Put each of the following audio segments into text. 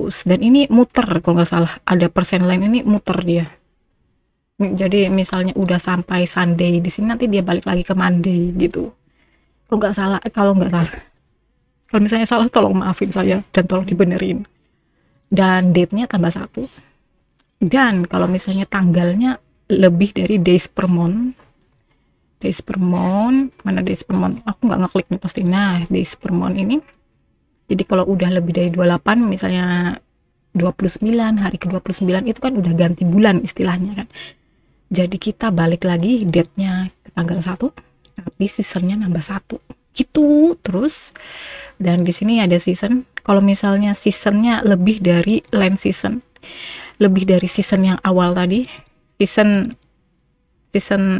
Terus dan ini muter kalau nggak salah, ada persen line ini muter dia. Jadi misalnya udah sampai Sunday di sini, nanti dia balik lagi ke Monday gitu. Kalau nggak salah, kalau misalnya salah tolong maafin saya dan tolong dibenerin. Dan date-nya tambah 1. Dan kalau misalnya tanggalnya lebih dari days per month, mana days per month? Aku nggak ngeklik nih pasti. Nah, days per month ini. Jadi kalau udah lebih dari 28, misalnya 29, hari ke-29 itu kan udah ganti bulan istilahnya kan. Jadi kita balik lagi date-nya ke tanggal 1, tapi seasonnya nambah 1 gitu terus. Dan di sini ada season. Kalau misalnya seasonnya lebih dari land season, lebih dari season yang awal tadi, season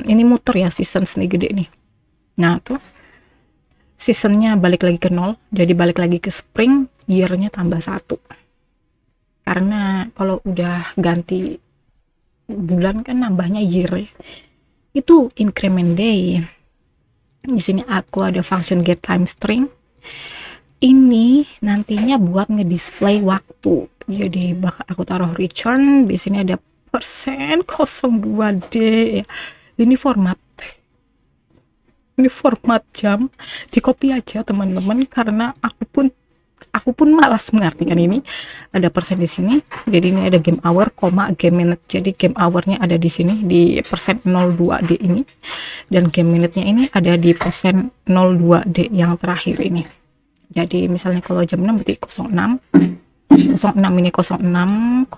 ini muter ya, season seni gede nih. Nah tuh seasonnya balik lagi ke 0, jadi balik lagi ke spring, year-nya tambah 1. Karena kalau udah ganti bulan kan nambahnya year ya. Itu increment day. Di sini aku ada function get time string. Ini nantinya buat ngedisplay waktu. Jadi bakal aku taruh return. Di sini ada persen 02D ya. Ini format jam. Di copy aja teman-teman, karena aku pun malas mengartikan ini. Ada persen di sini. Jadi ini ada game hour, game minute. Jadi game hournya ada di sini di persen 02D ini, dan game minute-nya ini ada di persen 02D yang terakhir ini. Jadi misalnya kalau jam 6 berarti 06 ini 06:00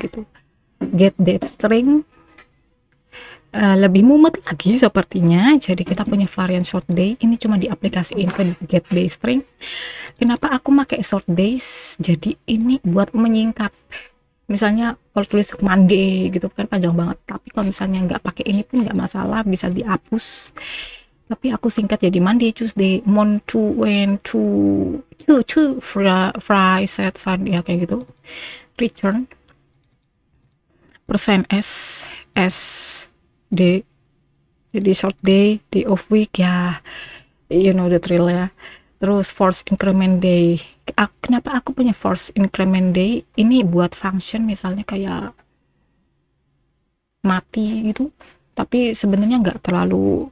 gitu. Get date string lebih mumet lagi sepertinya. Jadi kita punya varian short day, ini cuma diaplikasiin ke get day string. Kenapa aku pakai short days? Jadi ini buat menyingkat. Misalnya kalau tulis Monday gitu kan panjang banget, tapi kalau misalnya nggak pakai ini pun nggak masalah, bisa dihapus. Tapi aku singkat jadi Monday, Tuesday, Friday, Saturday, Sunday ya kayak gitu. Return persen S D, jadi short day, day of week ya, you know the drill ya. Terus force increment day. Kenapa aku punya force increment day? Ini buat function misalnya kayak mati gitu, tapi sebenarnya nggak terlalu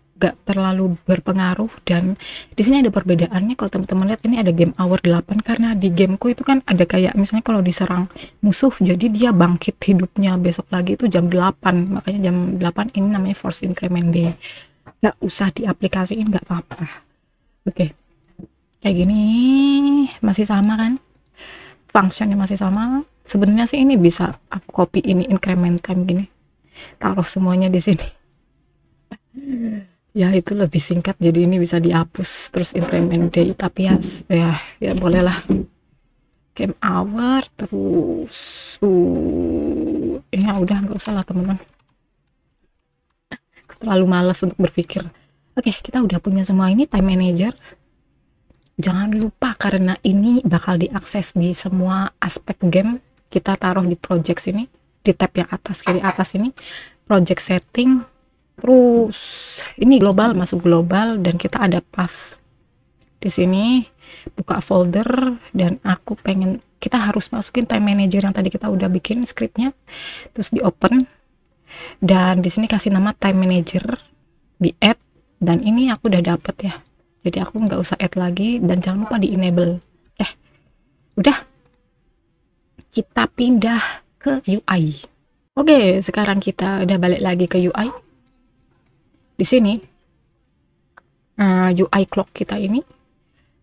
berpengaruh. Dan di sini ada perbedaannya. Kalau teman-teman lihat, ini ada game hour 8, karena di gameku itu kan ada kayak misalnya kalau diserang musuh, jadi dia bangkit hidupnya besok lagi itu jam 8, makanya jam 8 ini namanya force increment day. Nggak usah diaplikasiin, nggak apa-apa. Oke, kayak gini masih sama kan, functionnya masih sama. Sebenarnya sih ini bisa aku copy ini increment time gini, taruh semuanya di sini. Ya itu lebih singkat, jadi ini bisa dihapus. Terus increment day, tapi ya bolehlah. Game hour terus ya udah, nggak usah lah teman-teman, terlalu malas untuk berpikir. Oke, kita udah punya semua ini. Time manager jangan lupa, karena ini bakal diakses di semua aspek game. Kita taruh di project sini, di tab yang atas kiri atas ini, project setting. Terus ini global, masuk global, dan kita ada path di sini. Buka folder, dan aku pengen, kita harus masukin time manager yang tadi kita udah bikin scriptnya, terus di open, dan di sini kasih nama time manager, di add, dan ini aku udah dapet ya, jadi aku nggak usah add lagi, dan jangan lupa di enable. Udah, kita pindah ke UI. Oke, sekarang kita udah balik lagi ke UI. Di sini UI clock kita ini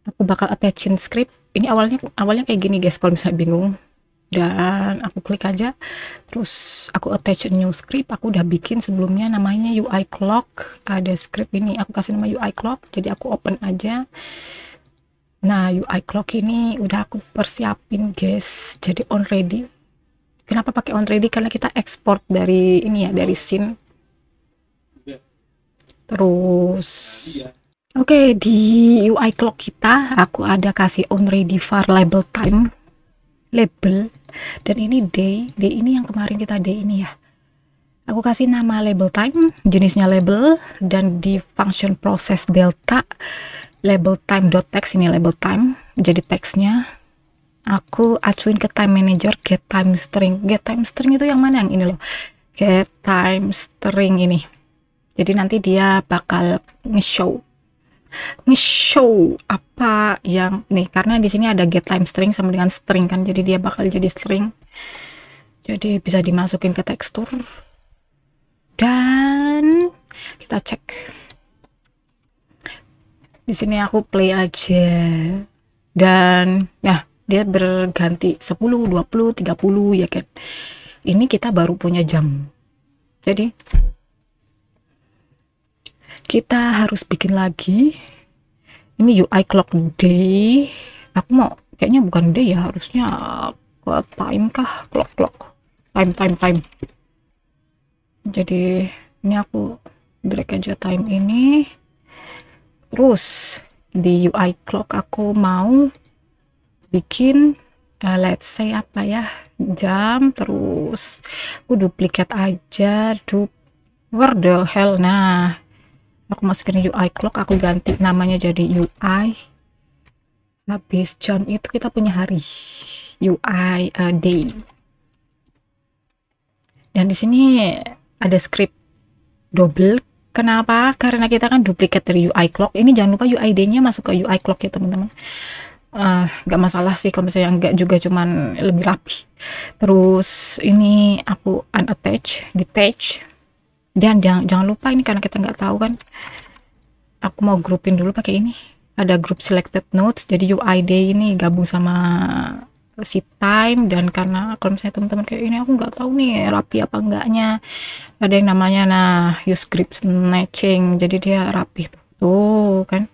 aku bakal attachin script. Ini awalnya kayak gini guys, kalau misalnya bingung, dan aku klik aja, terus aku attach new script. Aku udah bikin sebelumnya, namanya UI clock. Ada script ini, aku kasih nama UI clock, jadi aku open aja. Nah, UI clock ini udah aku persiapin guys, jadi on ready. Kenapa pakai on ready? Karena kita export dari ini ya, dari scene. Terus oke, di UI clock kita aku ada kasih on ready var label time, label, dan ini day ini yang kemarin kita day ini ya, aku kasih nama label time, jenisnya label, dan di function process delta label time.text, ini label time, jadi teksnya aku acuin ke time manager get time string. Get time string itu yang mana? Yang ini loh, get time string ini. Jadi nanti dia bakal nge-show apa yang nih, karena di sini ada get time string sama dengan string kan, jadi dia bakal jadi string, jadi bisa dimasukin ke tekstur. Dan kita cek di sini, aku play aja, dan ya dia berganti 10, 20, 30 ya kan. Ini kita baru punya jam, jadi kita harus bikin lagi. Ini UI clock day, aku mau kayaknya bukan day ya, harusnya ke time kah, clock time. Jadi ini aku drag aja time ini, terus di UI clock aku mau bikin let's say apa ya, jam, terus aku duplicate aja, where the hell. Nah, aku masukin UI clock, aku ganti namanya jadi UI, habis jam itu kita punya hari, UI day. Dan di sini ada script double. Kenapa? Karena kita kan duplikat dari UI clock. Ini jangan lupa UI day nya masuk ke UI clock ya teman-teman. Nggak masalah sih kalau misalnya nggak juga, cuman lebih rapi. Terus ini aku unattach, detach. Dan jangan lupa ini, karena kita nggak tahu kan, aku mau groupin dulu pakai ini, ada group selected nodes, jadi UI day ini gabung sama si time. Dan karena kalau misalnya teman-teman kayak ini aku nggak tahu nih rapi apa enggaknya, ada yang namanya use group snatching, jadi dia rapi tuh kan.